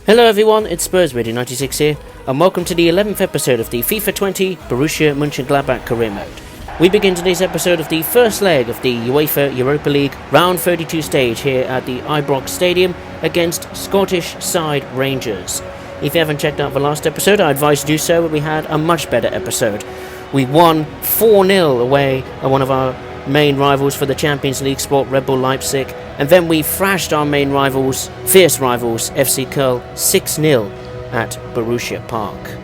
Hello everyone, it's Spurs Radio 96 here, and welcome to the 11th episode of the FIFA 20 Borussia Mönchengladbach career mode. We begin today's episode of the first leg of the UEFA Europa League round 32 stage here at the Ibrox Stadium against Scottish side Rangers. If you haven't checked out the last episode, I advise you do so, but we had a much better episode. We won 4-0 away at one of our main rivals for the Champions League spot, Red Bull Leipzig, and then we thrashed our main rivals, fierce rivals, FC Köln 6-0 at Borussia Park.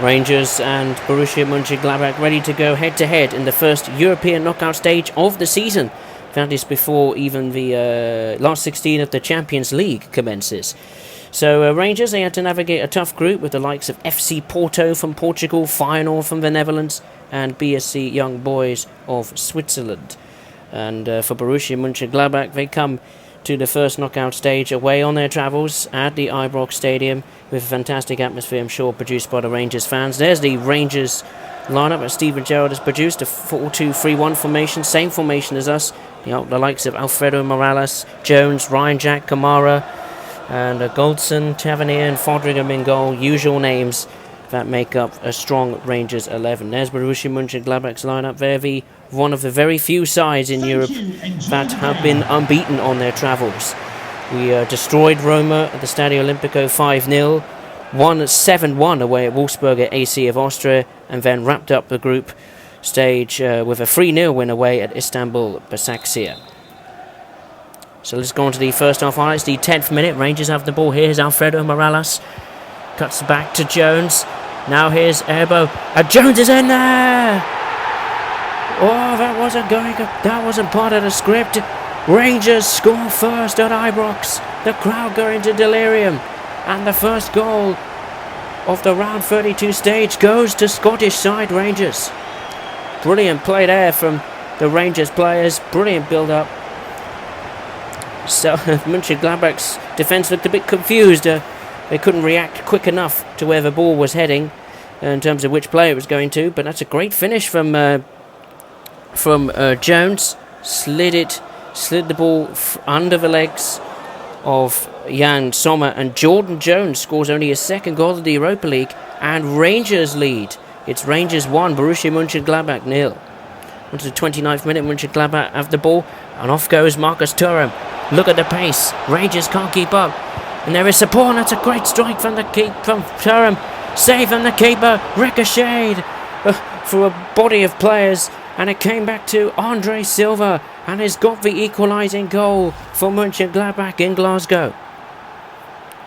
Rangers and Borussia Mönchengladbach ready to go head-to-head in the first European knockout stage of the season. That is before even the last 16 of the Champions League commences. So Rangers, they had to navigate a tough group with the likes of FC Porto from Portugal, Feyenoord from the Netherlands, and BSC Young Boys of Switzerland. And for Borussia Mönchengladbach, they come to the first knockout stage away on their travels at the Ibrox Stadium with a fantastic atmosphere, I'm sure, produced by the Rangers fans. There's the Rangers lineup that Steven Gerrard has produced, a 4-2-3-1 formation, same formation as us. The likes of Alfredo Morales, Jones, Ryan Jack, Kamara, and Goldson, Tavernier, and Foderingham in goal. Usual names that make up a strong Rangers 11. There's Borussia Mönchengladbach's lineup. They're one of the very few sides in Europe that have been unbeaten on their travels. We destroyed Roma at the Stadio Olimpico 5-0, won 7-1 away at Wolfsburger AC of Austria, and then wrapped up the group stage with a 3-0 win away at Istanbul Basaksehir. So let's go on to the first half highlights. The 10th minute, Rangers have the ball. Here's Alfredo Morales, cuts back to Jones. Now here's Erbo, and Jones is in there! Oh, that wasn't part of the script. Rangers score first at Ibrox. The crowd go into delirium. And the first goal of the round 32 stage goes to Scottish side Rangers. Brilliant play there from the Rangers players. Brilliant build-up. So Mönchengladbach's defence looked a bit confused. They couldn't react quick enough to where the ball was heading in terms of which player it was going to. But that's a great finish from Jones. Slid the ball under the legs of Jan Sommer, and Jordan Jones scores only his second goal of the Europa League, and Rangers lead. It's Rangers 1, Borussia Mönchengladbach 0. On to the 29th minute, Mönchengladbach have the ball, and off goes Marcus Thuram. Look at the pace, Rangers can't keep up, and there is support. That's a great strike from Thuram. Save from the keeper, ricocheted for a body of players, and it came back to ANDRÉ SILVA, and has got the equalising goal for Mönchengladbach in Glasgow.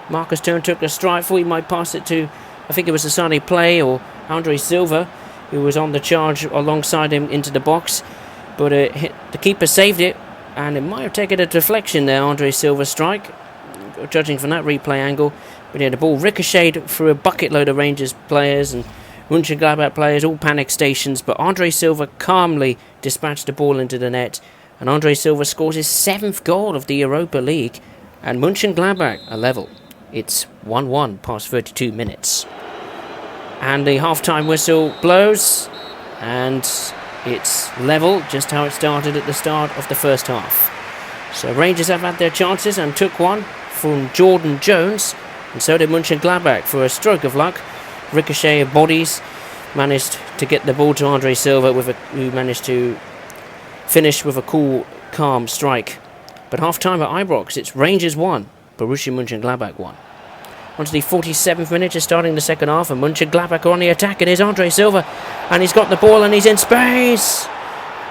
Marcus Thuram took a strike for. He might pass it to, I think it was Asani Play or ANDRÉ SILVA, who was on the charge alongside him into the box. But the keeper saved it, and it might have taken a deflection there, ANDRÉ SILVA's strike, judging from that replay angle. But yeah, the ball ricocheted through a bucket load of Rangers players, and Mönchengladbach players all panic stations, but ANDRÉ SILVA calmly dispatched the ball into the net, and ANDRÉ SILVA scores his 7th goal of the Europa League, and Mönchengladbach are level. It's 1-1 past 32 minutes. And the half-time whistle blows, and it's level, just how it started at the start of the first half. So Rangers have had their chances and took one from Jordan Jones, and so did Mönchengladbach. For a stroke of luck, ricochet of bodies managed to get the ball to ANDRÉ SILVA, who managed to finish with a cool, calm strike. But half-time at Ibrox, it's Rangers 1, Borussia Mönchengladbach 1. On to the 47th minute, just starting the second half, and Mönchengladbach are on the attack, and here's ANDRÉ SILVA, and he's got the ball and he's in space!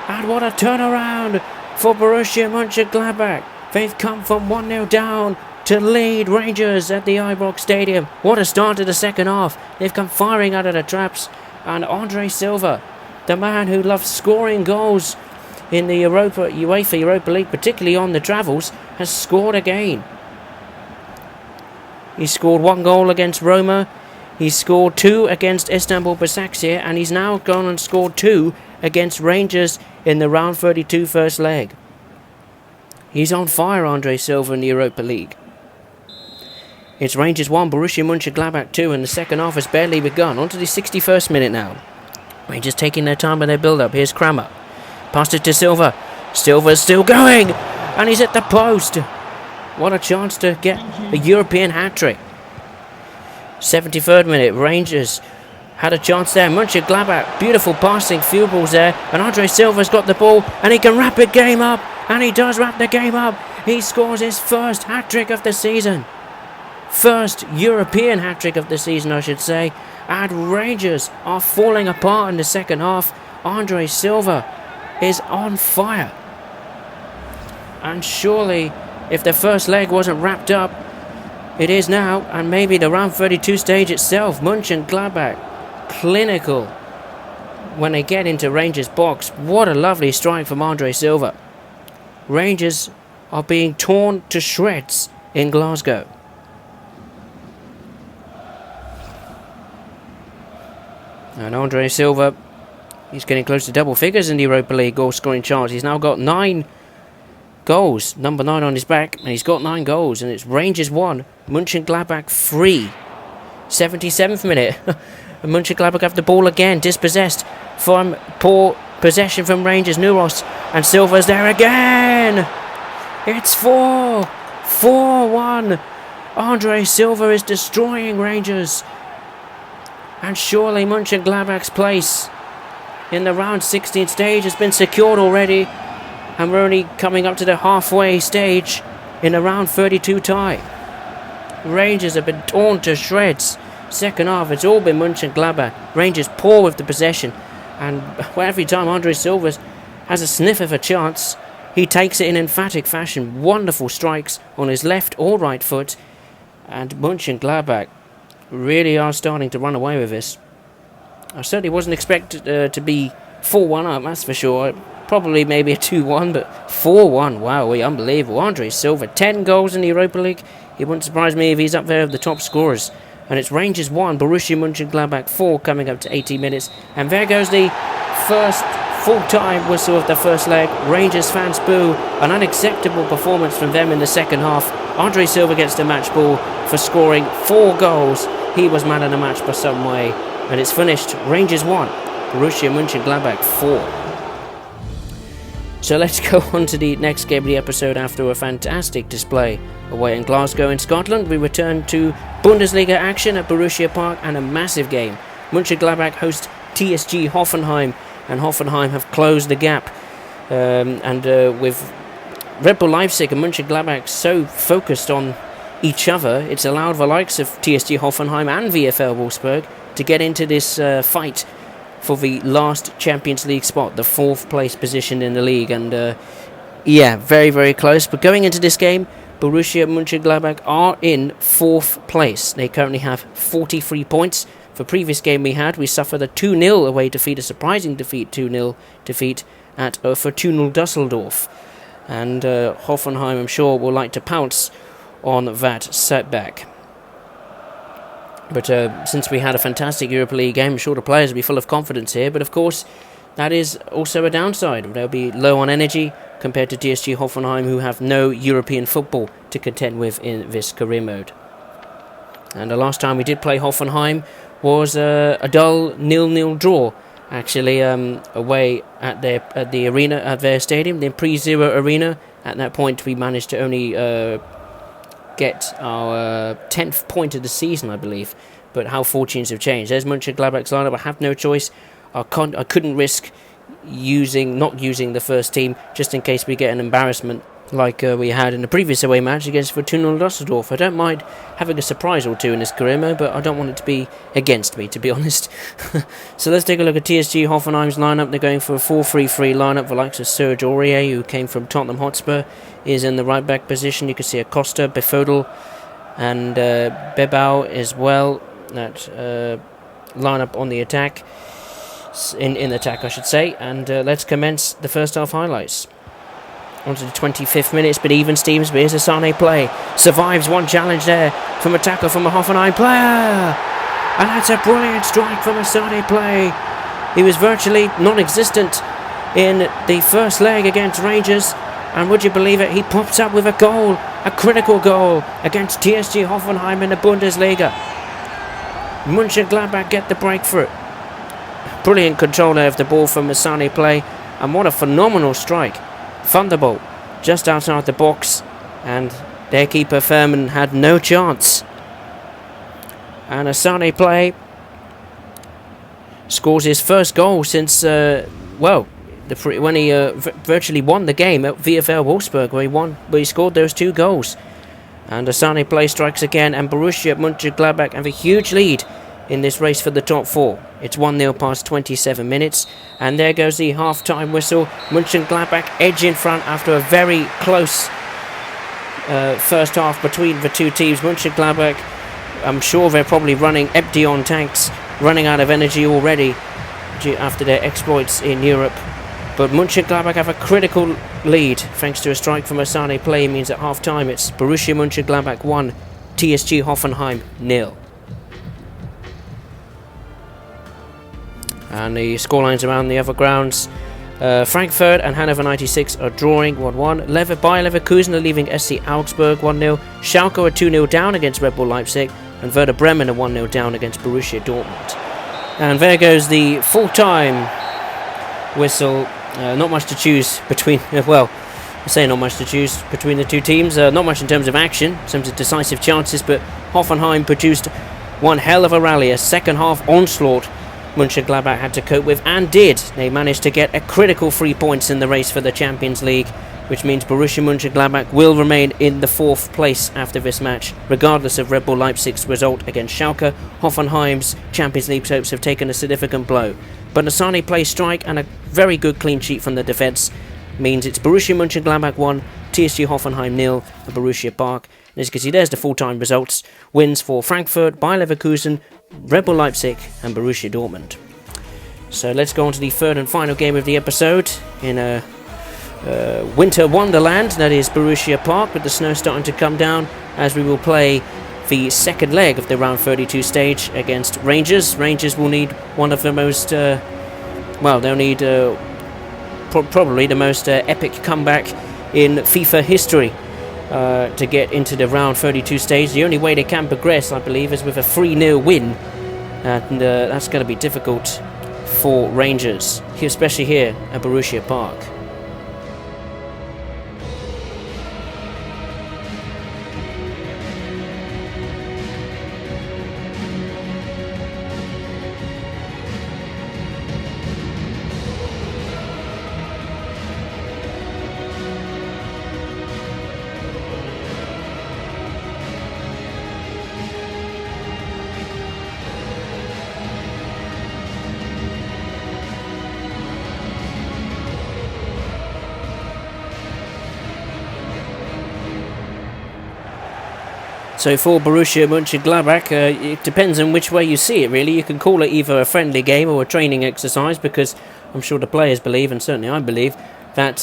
And what a turnaround for Borussia Mönchengladbach. They've come from 1-0 down to lead Rangers at the Ibrox Stadium. What a start to the second half. They've come firing out of the traps, and ANDRÉ SILVA, the man who loves scoring goals, in the UEFA Europa League, particularly on the travels, has scored again. He scored 1 goal against Roma. He scored 2 against Istanbul Başakşehir, and he's now gone and scored 2 against Rangers in the round 32 first leg. He's on fire, ANDRÉ Silva, in the Europa League. It's Rangers 1, Borussia Mönchengladbach 2, and the second half has barely begun. On to the 61st minute now. Rangers taking their time with their build-up. Here's Kramer. Passed it to Silva. Silva's still going, and he's at the post. What a chance to get a European hat-trick. 73rd minute, Rangers had a chance there. Mönchengladbach, beautiful passing, few balls there, and ANDRÉ Silva's got the ball, and he can wrap the game up, and he does wrap the game up. He scores his first hat-trick of the season. First European hat-trick of the season, I should say. And Rangers are falling apart in the second half. ANDRÉ Silva is on fire. And surely, if the first leg wasn't wrapped up, it is now, and maybe the round 32 stage itself. Mönchengladbach, clinical when they get into Rangers' box. What a lovely strike from ANDRÉ Silva. Rangers are being torn to shreds in Glasgow. And ANDRÉ Silva, he's getting close to double figures in the Europa League goal scoring charts. He's now got 9 goals, number 9 on his back, and he's got 9 goals, and it's Rangers 1, Mönchengladbach 3. 77th minute, and Mönchengladbach have the ball again, dispossessed from poor possession from Rangers. Nuros, and Silva's there again. It's 4-1. ANDRÉ Silva is destroying Rangers. And surely Mönchengladbach's place in the round 16 stage has been secured already. And we're only coming up to the halfway stage in the round 32 tie. Rangers have been torn to shreds. Second half, it's all been Mönchengladbach. Rangers poor with the possession. And every time ANDRÉ Silva has a sniff of a chance, he takes it in emphatic fashion. Wonderful strikes on his left or right foot. And Mönchengladbach really are starting to run away with this. I certainly wasn't expected to be 4-1 up, that's for sure. Probably maybe a 2-1, but 4-1, wow, unbelievable. ANDRÉ Silva, 10 goals in the Europa League. It wouldn't surprise me if he's up there with the top scorers. And it's Rangers 1, Borussia Mönchengladbach 4, coming up to 80 minutes. And there goes the first full-time whistle of the first leg. Rangers fans boo. An unacceptable performance from them in the second half. ANDRÉ Silva gets the match ball for scoring 4 goals. He was man of the match by some way. And it's finished. Rangers 1, Borussia Mönchengladbach 4. So let's go on to the next game of the episode. After a fantastic display away in Glasgow in Scotland, we return to Bundesliga action at Borussia Park and a massive game. Mönchengladbach host TSG Hoffenheim, and Hoffenheim have closed the gap. With Red Bull Leipzig and Mönchengladbach so focused on each other, it's allowed the likes of TSG Hoffenheim and VfL Wolfsburg to get into this fight for the last Champions League spot, the 4th place position in the league. And very, very close. But going into this game, Borussia Mönchengladbach are in 4th place. They currently have 43 points. The previous game we suffered a 2-0 away defeat, a surprising defeat, 2-0 defeat at Fortuna Düsseldorf. And Hoffenheim, I'm sure, will like to pounce on that setback. But since we had a fantastic Europa League game, I'm sure the players will be full of confidence here. But of course, that is also a downside. They'll be low on energy compared to TSG Hoffenheim, who have no European football to contend with in this career mode. And the last time we did play Hoffenheim was a dull 0-0 draw, actually, away at the arena, at their stadium, the Pre-Zero Arena. At that point, we managed to only get our 10th point of the season, I believe. But how fortunes have changed. There's Mönchengladbach's lineup. I have no choice. I couldn't risk not using the first team just in case we get an embarrassment like we had in the previous away match against Fortuna Düsseldorf. I don't mind having a surprise or two in this career mode, but I don't want it to be against me, to be honest. So let's take a look at TSG Hoffenheim's lineup. They're going for a 4-3-3 lineup. The likes of Serge Aurier, who came from Tottenham Hotspur, is in the right back position. You can see Acosta, Befodel, and Bebau as well. That lineup on the attack. in attack, I should say. And let's commence the first half highlights. On to the 25th minute, but even Stevens, but here's a Sane play. Survives one challenge there from a tackle from a Hoffenheim player. And that's a brilliant strike from a Sane play. He was virtually non-existent in the first leg against Rangers. And would you believe it, he pops up with a goal, a critical goal against TSG Hoffenheim in the Bundesliga. Mönchengladbach get the breakthrough. Brilliant control of the ball from Sane play. And what a phenomenal strike. Thunderbolt just outside the box, and their keeper Furman had no chance. And Sane play scores his first goal since when he virtually won the game at VfL Wolfsburg, where he scored those 2 goals. And Sane play strikes again, and Borussia Mönchengladbach have a huge lead in this race for the top 4. It's 1-0 past 27 minutes, and there goes the half-time whistle. Mönchengladbach edge in front after a very close first half between the two teams. Mönchengladbach, I'm sure they're probably running empty on tanks, running out of energy already after their exploits in Europe. But Mönchengladbach have a critical lead thanks to a strike from a Sane play. Means at half-time it's Borussia Mönchengladbach 1, TSG Hoffenheim 0. And the scorelines around the other grounds. Frankfurt and Hannover 96 are drawing 1-1. Bayer Leverkusen are leaving SC Augsburg 1-0. Schalke are 2-0 down against Red Bull Leipzig. And Werder Bremen are 1-0 down against Borussia Dortmund. And there goes the full-time whistle. Not much to choose between... I say not much to choose between the two teams. Not much in terms of action, in terms of decisive chances. But Hoffenheim produced one hell of a rally. A second-half onslaught Mönchengladbach had to cope with, and did. They managed to get a critical 3 points in the race for the Champions League, which means Borussia Mönchengladbach will remain in the 4th place after this match, regardless of Red Bull Leipzig's result against Schalke. Hoffenheim's Champions League hopes have taken a significant blow. But a Sane play strike and a very good clean sheet from the defence means it's Borussia Mönchengladbach 1, TSG Hoffenheim 0 at Borussia Park. And as you can see, there's the full-time results. Wins for Frankfurt, Bayer Leverkusen, Red Bull Leipzig and Borussia Dortmund. So let's go on to the third and final game of the episode in a winter wonderland, that is Borussia Park, with the snow starting to come down, as we will play the second leg of the round 32 stage against Rangers. Rangers will need one of the most they'll need probably the most epic comeback in FIFA history to get into the round 32 stage. The only way they can progress, I believe, is with a 3-0 win, and that's going to be difficult for Rangers, especially here at Borussia Park. So for Borussia Mönchengladbach, it depends on which way you see it, really. You can call it either a friendly game or a training exercise, because I'm sure the players believe, and certainly I believe, that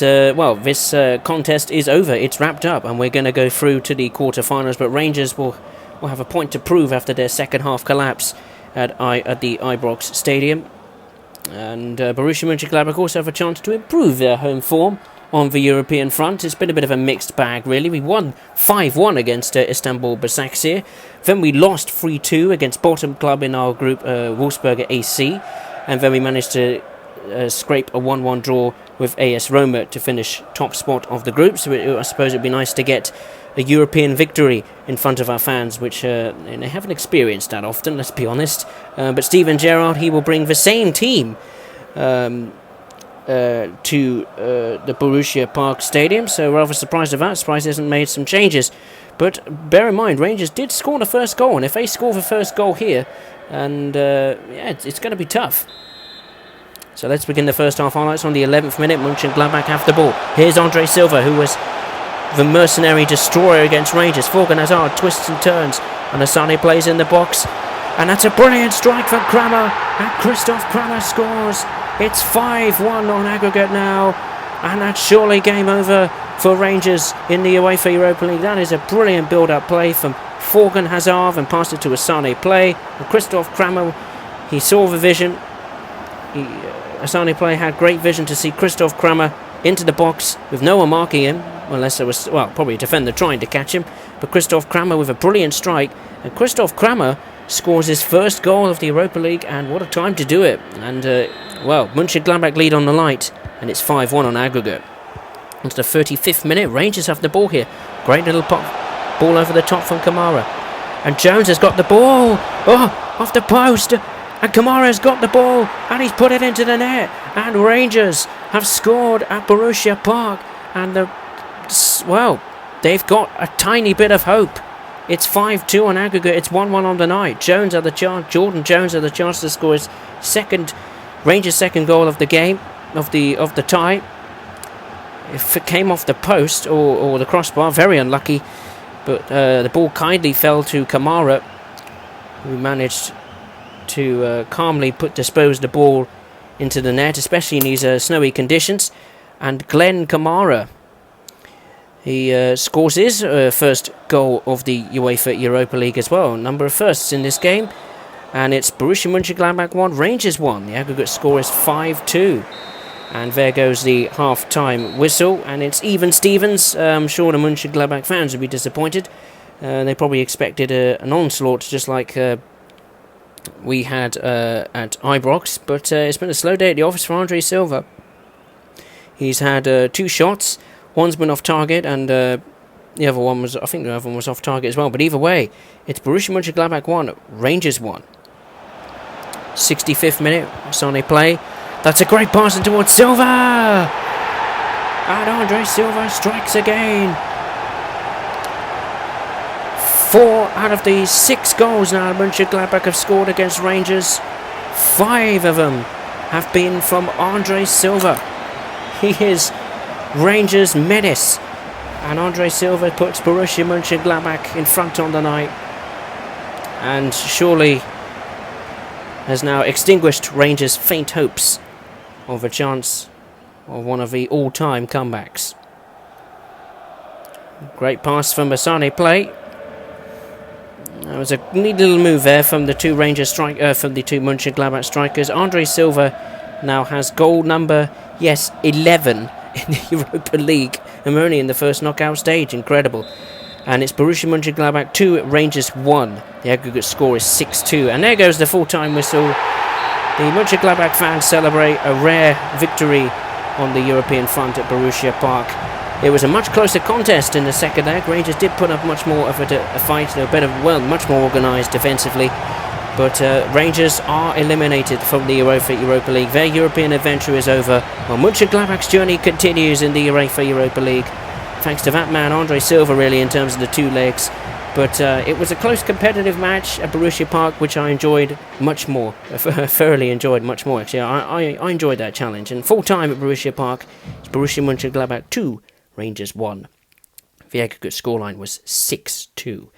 this contest is over. It's wrapped up, and we're going to go through to the quarterfinals. But Rangers will have a point to prove after their second half collapse at the Ibrox Stadium. And Borussia Mönchengladbach also have a chance to improve their home form on the European front. It's been a bit of a mixed bag, really. We won 5-1 against Istanbul Basaksehir. Then we lost 3-2 against bottom club in our group, Wolfsburger AC. And then we managed to scrape a 1-1 draw with AS Roma to finish top spot of the group. So I suppose it would be nice to get a European victory in front of our fans, which they haven't experienced that often, let's be honest. But Steven Gerrard, he will bring the same team to the Borussia Park Stadium, so rather surprised of that. Surprised he hasn't made some changes. But bear in mind, Rangers did score the first goal, and if they score the first goal here, and it's going to be tough. So let's begin the first half highlights. On the 11th minute, Mönchengladbach have the ball. Here's ANDRÉ Silva, who was the mercenary destroyer against Rangers. Thorgan Hazard twists and turns, and Asani plays in the box, and that's a brilliant strike from Kramer. and Christoph Kramer scores. It's 5-1 on aggregate now, and that's surely game over for Rangers in the UEFA Europa League. That is a brilliant build-up play from Forgan Hazard and passed it to Asane Play. And Christoph Kramer, he saw the vision. Asane Play had great vision to see Christoph Kramer into the box with no one marking him, unless there was, well, probably a defender trying to catch him. But Christoph Kramer with a brilliant strike, and Christoph Kramer scores his first goal of the Europa League, and what a time to do it. And, well, Mönchengladbach lead on the light, and it's 5-1 on aggregate. Onto the 35th minute, Rangers have the ball here. Great little ball over the top from Kamara. And Jones has got the ball. Oh, off the post. And Kamara's got the ball, and he's put it into the net. And Rangers have scored at Borussia Park. And, well, they've got a tiny bit of hope. It's 5-2 on aggregate. It's 1-1 on the night. Jones had the chance. Jordan Jones had the chance to score his Rangers' second goal of the game, of the tie. If it came off the post or the crossbar, very unlucky. But the ball kindly fell to Kamara, who managed to calmly dispose the ball into the net, especially in these snowy conditions. And Glenn Kamara, he scores his first goal of the UEFA Europa League as well. Number of firsts in this game. And it's Borussia Mönchengladbach 1, Rangers 1. The aggregate score is 5-2. And there goes the half-time whistle. And it's even Stevens. I'm sure the Mönchengladbach fans would be disappointed. They probably expected an onslaught just like we had at Ibrox. But it's been a slow day at the office for ANDRÉ Silva. He's had 2 shots. One's been off target, and the other one was, I think the other one was off target as well. But either way, it's Borussia Mönchengladbach 1, Rangers 1. 65th minute, Asane Play. That's a great pass towards Silva! And ANDRÉ Silva strikes again. 4 out of the 6 goals now Mönchengladbach have scored against Rangers. 5 of them have been from ANDRÉ Silva. He is Rangers' menace. And ANDRÉ Silva puts Borussia Mönchengladbach in front on the night. And surely has now extinguished Rangers' faint hopes of a chance of one of the all-time comebacks. Great pass from Asane Play. That was a neat little move there from the two from the two Mönchengladbach strikers. ANDRÉ Silva now has goal number 11 in the Europa League, and we're only in the first knockout stage. Incredible. And it's Borussia Mönchengladbach 2, Rangers 1. The aggregate score is 6-2. And there goes the full-time whistle. The Mönchengladbach fans celebrate a rare victory on the European front at Borussia Park. It was a much closer contest in the second leg. Rangers did put up much more of a fight. They were much more organised defensively. But Rangers are eliminated from the Europa League. Their European adventure is over. While Mönchengladbach's journey continues in the Europa League. Thanks to that man, ANDRÉ Silva, really, in terms of the 2 legs. But it was a close competitive match at Borussia Park, which I enjoyed much more. Thoroughly enjoyed much more, actually. I enjoyed that challenge. And full time at Borussia Park, it's Borussia Mönchengladbach 2, Rangers 1. The aggregate scoreline was 6-2.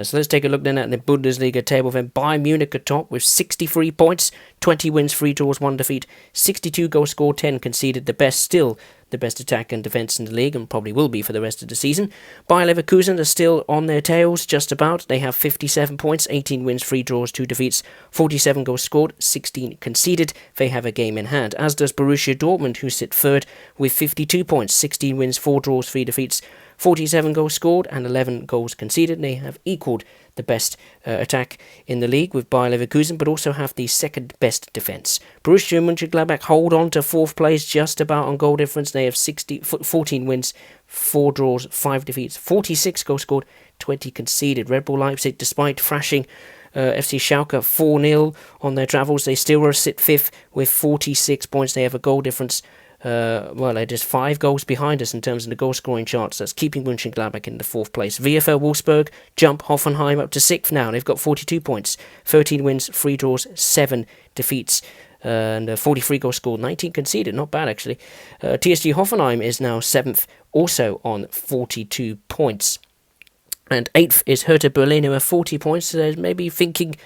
So let's take a look then at the Bundesliga table. Then Bayern Munich atop with 63 points, 20 wins, 3 draws, 1 defeat, 62 goals scored, 10 conceded. Still the best attack and defence in the league, and probably will be for the rest of the season. Bayer Leverkusen are still on their tails, just about. They have 57 points, 18 wins, 3 draws, 2 defeats, 47 goals scored, 16 conceded. They have a game in hand, as does Borussia Dortmund, who sit third with 52 points, 16 wins, 4 draws, 3 defeats, 47 goals scored and 11 goals conceded. They have equalled the best attack in the league with Bayer Leverkusen, but also have the second best defence. Borussia Mönchengladbach hold on to 4th place just about on goal difference. They have 14 wins, 4 draws, 5 defeats, 46 goals scored, 20 conceded. Red Bull Leipzig, despite thrashing FC Schalke 4-0 on their travels, they still sit 5th with 46 points. They have a goal difference. They're just 5 goals behind us in terms of the goal scoring charts. That's keeping Mönchengladbach in the 4th place. VfL Wolfsburg jump Hoffenheim up to 6th now. They've got 42 points, 13 wins, 3 draws, 7 defeats, and 43 goals scored, 19 conceded. Not bad, actually. TSG Hoffenheim is now 7th, also on 42 points. And 8th is Hertha Berlin, who have 40 points. So they're maybe thinking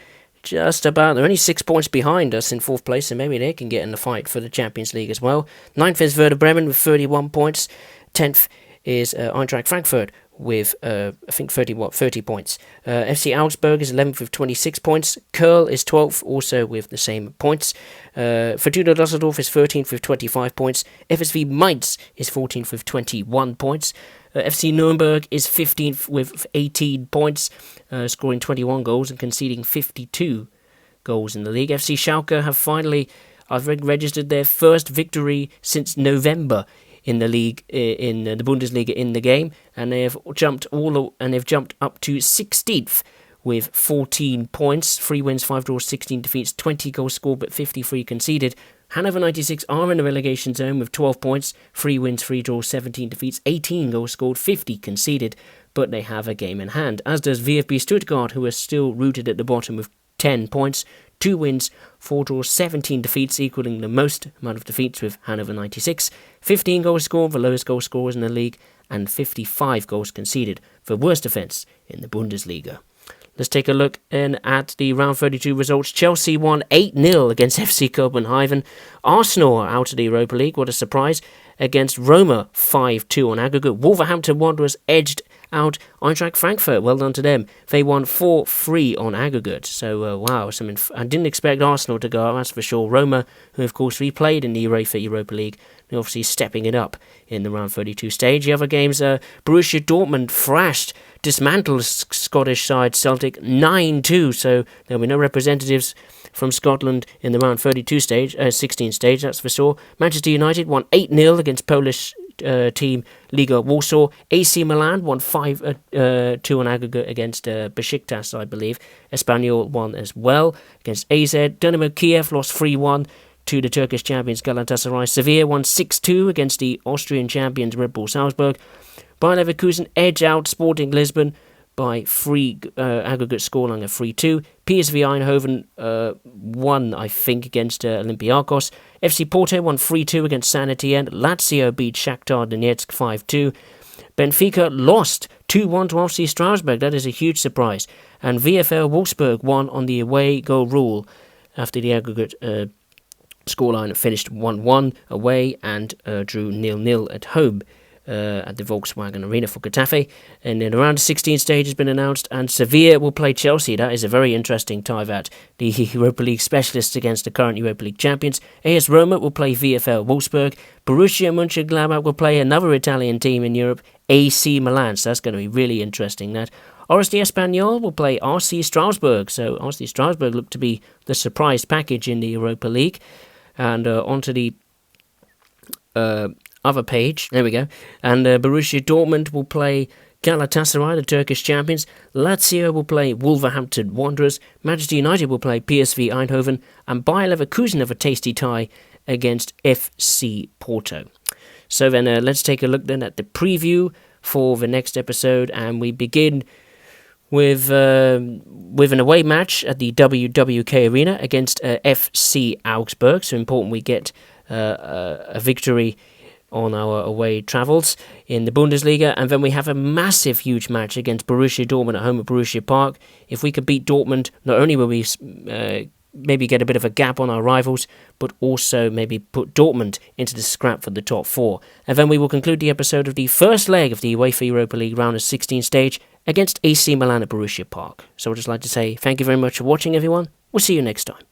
just about. They're only 6 points behind us in 4th place, so maybe they can get in the fight for the Champions League as well. 9th is Werder Bremen with 31 points. 10th is Eintracht Frankfurt with, I think, 30 points. FC Augsburg is 11th with 26 points. Curl is 12th, also with the same points. Fortuna Düsseldorf is 13th with 25 points. FSV Mainz is 14th with 21 points. FC Nuremberg is 15th with 18 points, scoring 21 goals and conceding 52 goals in the league. FC Schalke have finally, registered their first victory since November in the league, in the Bundesliga in the game, and they have jumped up to 16th with 14 points, 3 wins, 5 draws, 16 defeats, 20 goals scored but 53 conceded. Hannover 96 are in the relegation zone with 12 points, 3 wins, 3 draws, 17 defeats, 18 goals scored, 50 conceded, but they have a game in hand, as does VfB Stuttgart, who are still rooted at the bottom with 10 points, 2 wins, 4 draws, 17 defeats, equaling the most amount of defeats with Hannover 96. 15 goals scored, the lowest goal scorers in the league, and 55 goals conceded, the worst defence in the Bundesliga. Let's take a look in at the round 32 results. Chelsea won 8-0 against FC Copenhagen. Arsenal are out of the Europa League, what a surprise, against Roma 5-2 on aggregate. Wolverhampton Wanderers edged out Eintracht Frankfurt, well done to them. They won 4-3 on aggregate, so wow, I didn't expect Arsenal to go out, that's for sure. Roma, who of course we played in the Europa League, they're obviously stepping it up in the round 32 stage. The other games, Borussia Dortmund dismantled Scottish side Celtic 9-2, so there'll be no representatives from Scotland in the round 32 stage, 16 stage, that's for sure. Manchester United won 8-0 against Polish team Liga Warsaw. AC Milan won 5-2 on aggregate against Besiktas, I believe. Espanyol won as well against AZ. Dynamo Kiev lost 3-1 to the Turkish champions Galatasaray. Sevilla won 6-2 against the Austrian champions Red Bull Salzburg. Bayer Leverkusen edge out Sporting Lisbon by aggregate scoreline of 3-2. PSV Eindhoven won, I think, against Olympiacos. FC Porto won 3-2 against San Etienne. Lazio beat Shakhtar Donetsk 5-2. Benfica lost 2-1 to FC Strasbourg. That is a huge surprise. And VfL Wolfsburg won on the away goal rule after the aggregate scoreline finished 1-1 away and drew 0-0 at home. At the Volkswagen Arena for Getafe. And then around the 16 stage has been announced, and Sevilla will play Chelsea. That is a very interesting tie that. The Europa League specialists against the current Europa League champions. AS Roma will play VfL Wolfsburg. Borussia Mönchengladbach will play another Italian team in Europe, AC Milan. So that's going to be really interesting, that. RSD Espanyol will play RC Strasbourg. So RC Strasbourg look to be the surprise package in the Europa League. And onto the other page, there we go, and Borussia Dortmund will play Galatasaray, the Turkish champions. Lazio will play Wolverhampton Wanderers. Manchester United will play PSV Eindhoven, and Bayer Leverkusen have a tasty tie against FC Porto. So then let's take a look then at the preview for the next episode, and we begin with an away match at the WWK Arena against FC Augsburg. So important we get a victory on our away travels in the Bundesliga, and then we have a massive, huge match against Borussia Dortmund at home at Borussia Park. If we could beat Dortmund, not only will we maybe get a bit of a gap on our rivals, but also maybe put Dortmund into the scrap for the top 4. And then we will conclude the episode of the first leg of the UEFA Europa League round of 16 stage against AC Milan at Borussia Park. So I'd just like to say thank you very much for watching, everyone. We'll see you next time.